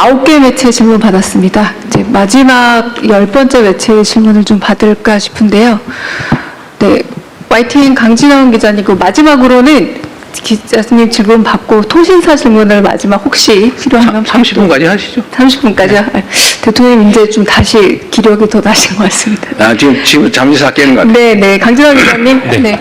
9개 매체 질문 받았습니다. 이제 마지막 10번째 매체 질문을 좀 받을까 싶은데요. 네, YTN 강진원 기자님, 그 마지막으로는 기자님 질문 받고 통신사 질문을 마지막 혹시 필요하면 30분까지 하시죠. 30분까지요? 네. 대통령님 이제 좀 다시 기력이 더 나신 것 같습니다. 지금 잠시 삭개는 것 같아요. 네, 강진원 기자님. 네.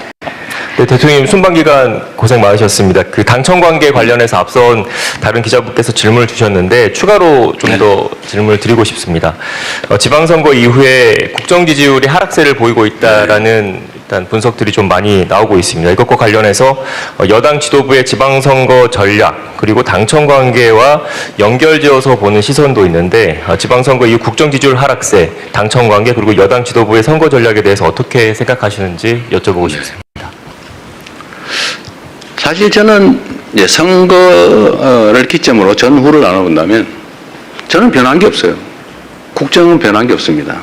네, 대통령님 순방기간 고생 많으셨습니다. 그 당청 관계 관련해서 앞선 다른 기자분께서 질문을 주셨는데 추가로 좀 더 질문을 드리고 싶습니다. 지방선거 이후에 국정 지지율이 하락세를 보이고 있다라는 일단 분석들이 좀 많이 나오고 있습니다. 이것과 관련해서 여당 지도부의 지방선거 전략 그리고 당청 관계와 연결지어서 보는 시선도 있는데 지방선거 이후 국정 지지율 하락세, 당청 관계 그리고 여당 지도부의 선거 전략에 대해서 어떻게 생각하시는지 여쭤보고 싶습니다. 사실 저는 이제 선거를 기점으로 전후를 나눠본다면 저는 변한 게 없어요. 국정은 변한 게 없습니다.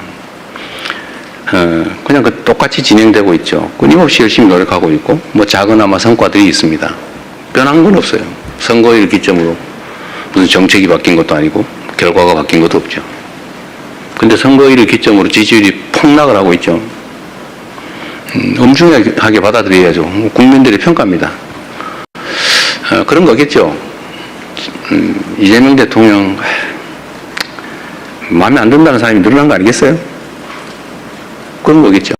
그냥 똑같이 진행되고 있죠. 끊임없이 열심히 노력하고 있고 뭐 작은아마 성과들이 있습니다. 변한 건 없어요. 선거를 기점으로 무슨 정책이 바뀐 것도 아니고 결과가 바뀐 것도 없죠. 근데 선거일을 기점으로 지지율이 폭락을 하고 있죠. 엄중하게 받아들여야죠. 국민들의 평가입니다. 그런 거겠죠. 이재명 대통령 마음에 안 든다는 사람이 늘어난 거 아니겠어요? 그런 거겠죠.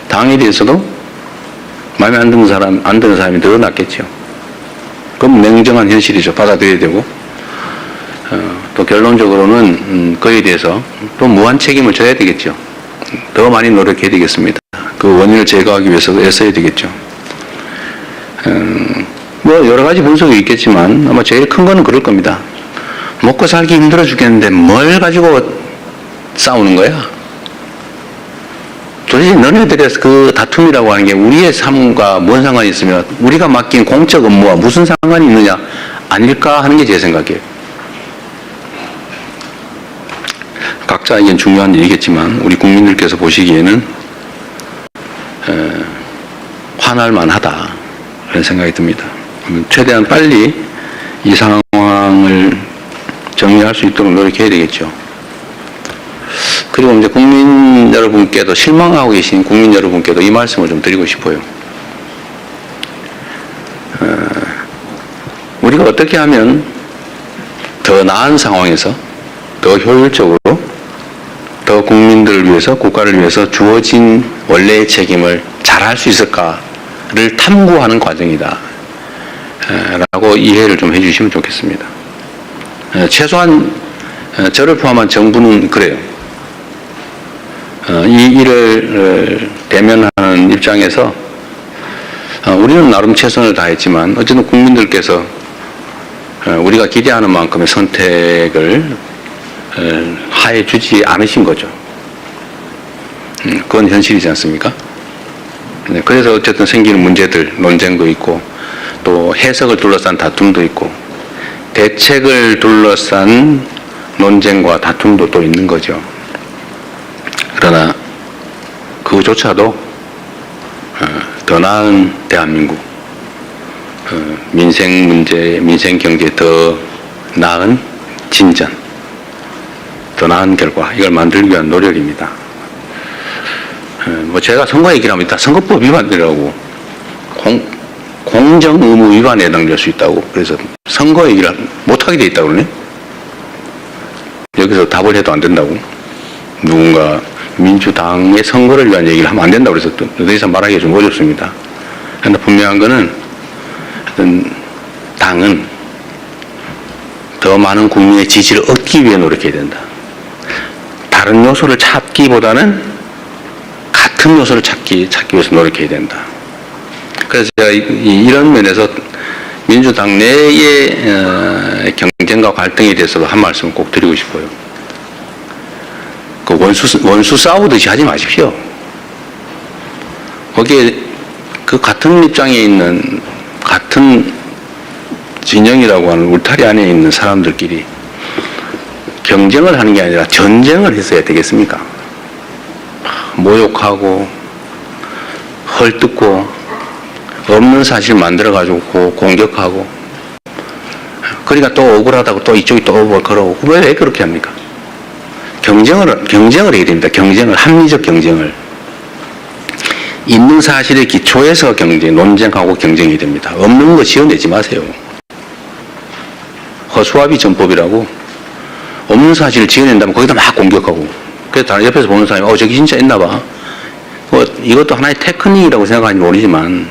당에 대해서도 마음에 안 드는 사람이 늘어났겠죠. 그럼 냉정한 현실이죠. 받아들여야 되고 또 결론적으로는 그에 대해서 또 무한 책임을 져야 되겠죠. 더 많이 노력해야 되겠습니다. 그 원인을 제거하기 위해서도 애써야 되겠죠. 뭐 여러 가지 분석이 있겠지만 아마 제일 큰 거는 그럴 겁니다. 먹고 살기 힘들어 죽겠는데 뭘 가지고 싸우는 거야? 도대체 너네들의 그 다툼이라고 하는 게 우리의 삶과 뭔 상관이 있으며 우리가 맡긴 공적 업무와 무슨 상관이 있느냐 아닐까 하는 게 제 생각이에요. 각자에겐 중요한 일이겠지만 우리 국민들께서 보시기에는 화날만 하다 그런 생각이 듭니다. 최대한 빨리 이 상황을 정리할 수 있도록 노력해야 되겠죠. 그리고 이제 국민 여러분께도 실망하고 계신 국민 여러분께도 이 말씀을 좀 드리고 싶어요. 우리가 어떻게 하면 더 나은 상황에서 더 효율적으로 더 국민들을 위해서 국가를 위해서 주어진 원래의 책임을 잘할 수 있을까를 탐구하는 과정이다 라고 이해를 좀 해주시면 좋겠습니다. 최소한 저를 포함한 정부는 그래요. 이 일을 대면하는 입장에서 우리는 나름 최선을 다했지만 어쨌든 국민들께서 우리가 기대하는 만큼의 선택을 하해 주지 않으신 거죠. 그건 현실이지 않습니까? 그래서 어쨌든 생기는 문제들, 논쟁도 있고 또 해석을 둘러싼 다툼도 있고 대책을 둘러싼 논쟁과 다툼도 또 있는 거죠. 그러나 그조차도 더 나은 대한민국, 민생 문제, 민생 경제 더 나은 진전, 더 나은 결과 이걸 만들기 위한 노력입니다. 뭐 제가 선거 얘기를 합니다. 선거법 위반이라고 공정 의무 위반에 해당될 수 있다고 그래서 선거 얘기를 못하게 돼 있다고 그러네. 여기서 답을 해도 안 된다고 누군가 민주당의 선거를 위한 얘기를 하면 안 된다고 그래서 더 이상 말하기가 좀 어렵습니다. 그런데 분명한 거는 당은 더 많은 국민의 지지를 얻기 위해 노력해야 된다. 다른 요소를 찾기보다는 같은 요소를 찾기 위해서 노력해야 된다. 그래서 제가 이런 면에서 민주당 내의 경쟁과 갈등에 대해서도 한 말씀을 꼭 드리고 싶어요. 그 원수 싸우듯이 하지 마십시오. 거기에 그 같은 입장에 있는 같은 진영이라고 하는 울타리 안에 있는 사람들끼리 경쟁을 하는 게 아니라 전쟁을 했어야 되겠습니까? 모욕하고 헐뜯고 없는 사실 만들어가지고 공격하고 그러니까 또 억울하다고 또 이쪽이 또 그러고 왜 그렇게 합니까? 경쟁을 해야 됩니다. 경쟁을, 합리적 경쟁을. 있는 사실의 기초에서 논쟁하고 경쟁이 됩니다. 없는 거 지어내지 마세요. 허수아비 전법이라고 없는 사실을 지어낸다면 거기다 막 공격하고, 그래서 다른 옆에서 보는 사람이 저기 진짜 있나 봐. 이것도 하나의 테크닉이라고 생각하는지 모르지만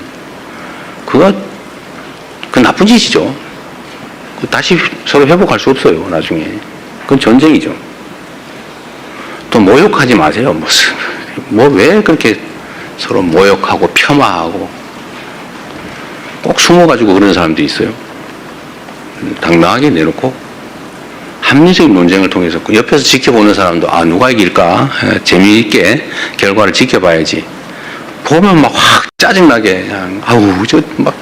그 나쁜 짓이죠. 다시 서로 회복할 수 없어요. 나중에 그건 전쟁이죠. 또 모욕하지 마세요. 왜 그렇게 서로 모욕하고 폄하하고 꼭 숨어가지고 그런 사람도 있어요. 당당하게 내놓고 합리적인 논쟁을 통해서 옆에서 지켜보는 사람도 누가 이길까 재미있게 결과를 지켜봐야지. 보면 막 확 짜증나게 그냥 막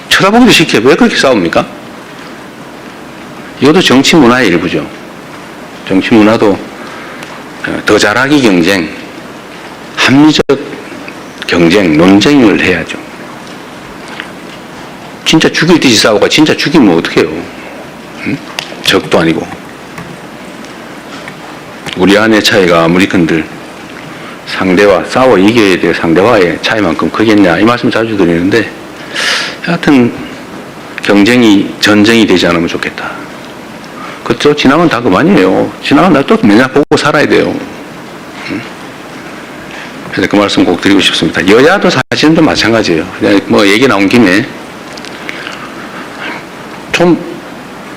쳐다보기도 싫게 왜 그렇게 싸웁니까? 이것도 정치 문화의 일부죠. 정치 문화도 더 잘하기 경쟁, 합리적 경쟁, 논쟁을 해야죠. 진짜 죽일 듯이 싸우고 진짜 죽이면 어떡해요? 응? 적도 아니고. 우리 안의 차이가 아무리 큰들 상대와 싸워 이겨야 될 상대와의 차이만큼 크겠냐 이 말씀 자주 드리는데, 하여튼 전쟁이 되지 않으면 좋겠다. 그렇죠? 지나면 다 그만이에요. 지나면 나 또 맨날 보고 살아야 돼요. 그래서 그 말씀 꼭 드리고 싶습니다. 여야도 사실은 좀 마찬가지예요. 그냥 얘기 나온 김에 좀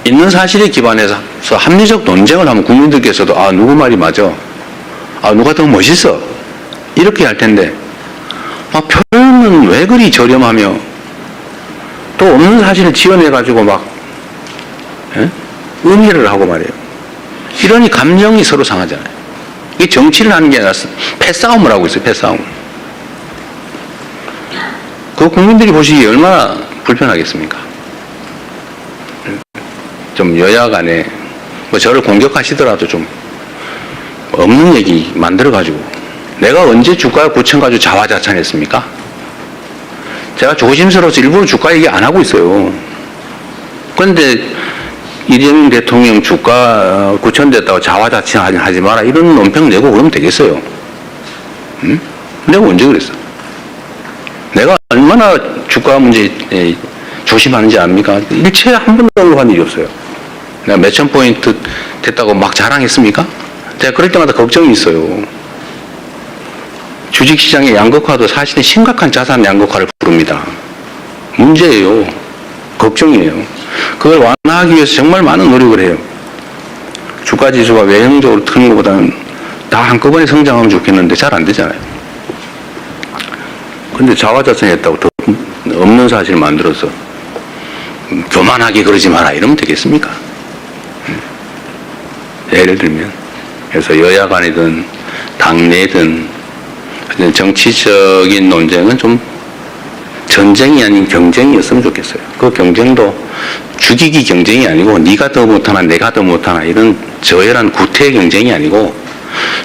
있는 사실에 기반해서 합리적 논쟁을 하면 국민들께서도 누구 말이 맞아, 누가 더 멋있어 이렇게 할 텐데 표현은 왜 그리 저렴하며 또 없는 사실을 지어내가지고 막 의미를 하고 말이에요. 이러니 감정이 서로 상하잖아요. 이게 정치를 하는 게 아니라 패싸움을 하고 있어요. 패싸움. 그 국민들이 보시기에 얼마나 불편하겠습니까? 좀 여야 간에 저를 공격하시더라도 좀 없는 얘기 만들어가지고, 내가 언제 주가 9천 가지고 자화자찬했습니까? 제가 조심스러워서 일부러 주가 얘기 안 하고 있어요. 그런데 이재명 대통령 주가 9천 됐다고 자화자찬하지 마라 이런 논평 내고 그러면 되겠어요? 응? 내가 언제 그랬어? 내가 얼마나 주가 문제 조심하는지 압니까? 일체 한 번도 언급한 일이 없어요. 내가 몇천 포인트 됐다고 막 자랑했습니까? 제가 그럴 때마다 걱정이 있어요. 주식시장의 양극화도 사실은 심각한 자산 양극화를 부릅니다. 문제예요. 걱정이에요. 그걸 완화하기 위해서 정말 많은 노력을 해요. 주가지수가 외형적으로 트는 것보다는 다 한꺼번에 성장하면 좋겠는데 잘 안 되잖아요. 근데 자화자찬했다고 더 없는 사실을 만들어서 교만하게 그러지 마라 이러면 되겠습니까? 예를 들면, 그래서 여야 간이든 당내든 정치적인 논쟁은 좀 전쟁이 아닌 경쟁이었으면 좋겠어요. 그 경쟁도 죽이기 경쟁이 아니고 네가 더 못하나 내가 더 못하나 이런 저열한 구태 경쟁이 아니고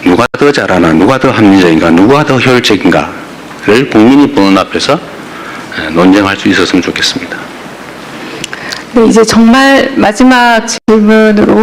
누가 더 잘하나 누가 더 합리적인가 누가 더 효율적인가를 국민이 보는 앞에서 논쟁할 수 있었으면 좋겠습니다. 네, 이제 정말 마지막 질문으로